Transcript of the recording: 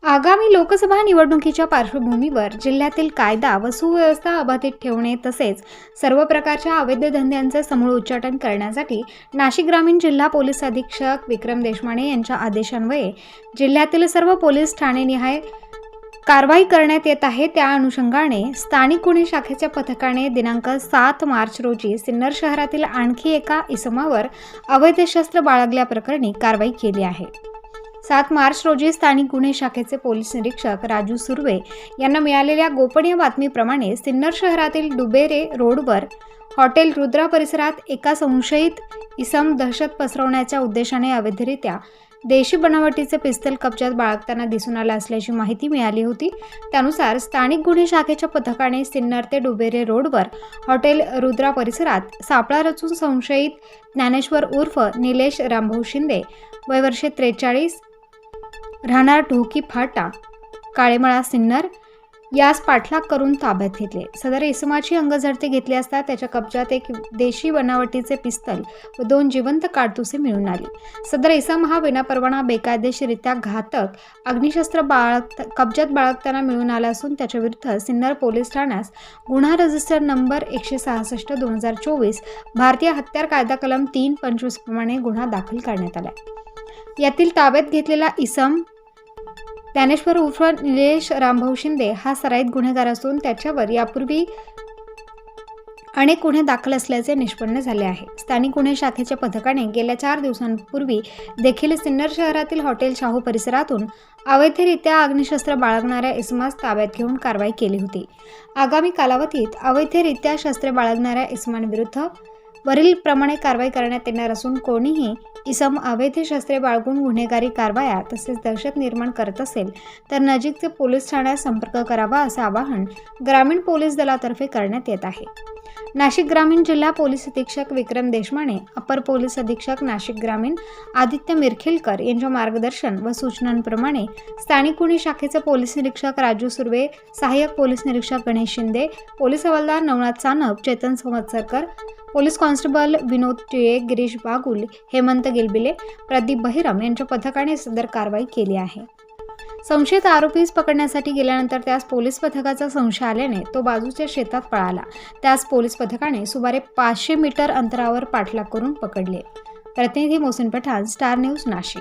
आगामी लोकसभा निवडणुकीच्या पार्श्वभूमीवर जिल्ह्यातील कायदा व सुव्यवस्था अबाधित ठेवणे तसेच सर्व प्रकारच्या अवैध धंद्यांचे समूळ उच्चाटन करण्यासाठी नाशिक ग्रामीण जिल्हा पोलीस अधीक्षक विक्रम देशमाने यांच्या आदेशान्वये जिल्ह्यातील सर्व पोलीस ठाणेनिहाय कारवाई करण्यात येत आहे। त्या अनुषंगाने स्थानिक गुन्हे शाखेच्या पथकाने दिनांक 7 मार्च रोजी सिन्नर शहरातील आणखी एका इसमावर अवैध शस्त्र बाळगल्याप्रकरणी कारवाई केली आहे। 7 मार्च रोजी स्थानिक गुन्हे शाखेचे पोलीस निरीक्षक राजू सुर्वे यांना मिळालेल्या गोपनीय बातमीप्रमाणे सिन्नर शहरातील डुबेरे रोडवर हॉटेल रुद्रा परिसरात एका संशयित इसम दहशत पसरवण्याच्या उद्देशाने अवैधरित्या देशी बनावटीचे पिस्तल कब्जात बाळगताना दिसून आला असल्याची माहिती मिळाली होती। त्यानुसार स्थानिक गुन्हे शाखेच्या पथकाने सिन्नर ते डुबेरे रोडवर हॉटेल रुद्रा परिसरात सापळा रचून संशयित ज्ञानेश्वर उर्फ निलेश रामभाऊ शिंदे वय वर्षे 43 राहणार ढोकी फाटा काळेमळा सिन्नर यास पाठलाग करून ताब्यात घेतले। सदर इसमाची अंगझडती घेतली असता त्याच्या कब्जात एक देशी बनावटीचे पिस्तल व 2 जिवंत काडतुसे मिळून आली। सदर इसम हा विनापरवाना बेकायदेशीरित्या घातक अग्निशस्त्र कब्जात बाळगताना मिळून आला असून त्याच्याविरुद्ध सिन्नर पोलीस ठाण्यास गुन्हा रजिस्टर नंबर 166/2024 भारतीय हत्यार कायदा कलम 325 प्रमाणे गुन्हा दाखल करण्यात आला। यातील ताब्यात घेतलेला इसम ज्ञानेश्वर उर्फ निलेश रामभाऊ शिंदे हा सराईत गुन्हेगार असून त्याच्यावर यापूर्वी अनेक गुन्हे दाखल असल्याचे निष्पन्न झाले आहे। स्थानिक गुन्हे शाखेच्या पथकाने गेल्या 4 दिवसांपूर्वी देखील सिन्नर शहरातील हॉटेल शाहू परिसरातून अवैधरित्या अग्निशस्त्र बाळगणाऱ्या इसमास ताब्यात घेऊन कारवाई केली होती। आगामी कालावधीत अवैधरित्या शस्त्रे बाळगणाऱ्या इसमांविरुद्ध वरील प्रमाणे कारवाई करण्यात येणार असून कोणीही इसम अवैध शस्त्रे बाळगून गुन्हेगारी कारवाया तसेच दहशत निर्माण करत असेल तर नजीकचे पोलीस ठाण्यात संपर्क करावा असे आवाहन ग्रामीण पोलीस दलातर्फे करण्यात येत आहे। नाशिक ग्रामीण जिल्हा पोलीस अधीक्षक विक्रम देशमाने, अपर पोलीस अधीक्षक नाशिक ग्रामीण आदित्य मिरखेलकर यांच्या मार्गदर्शन व सूचनांप्रमाणे स्थानिक गुन्हे शाखेचे पोलीस निरीक्षक राजू सुर्वे, सहाय्यक पोलीस निरीक्षक गणेश शिंदे, पोलीस हवालदार नवनाथ सानप, चेतन संवत्सरकर, पोलीस कॉन्स्टेबल विनोद टिळे, गिरीश बागुल, हेमंत गिलबिले, प्रदीप बहिरम यांच्या पथकाने सदर कारवाई केली आहे। संशयित आरोपीस पकडण्यासाठी गेल्यानंतर त्यास पोलीस पथकाचा संशय आल्याने तो बाजूच्या शेतात पळाला। त्यास पोलीस पथकाने सुमारे 500 मीटर अंतरावर पाठलाग करून पकडले। प्रतिनिधी मोहसिन पठाण, स्टार न्यूज, नाशिक।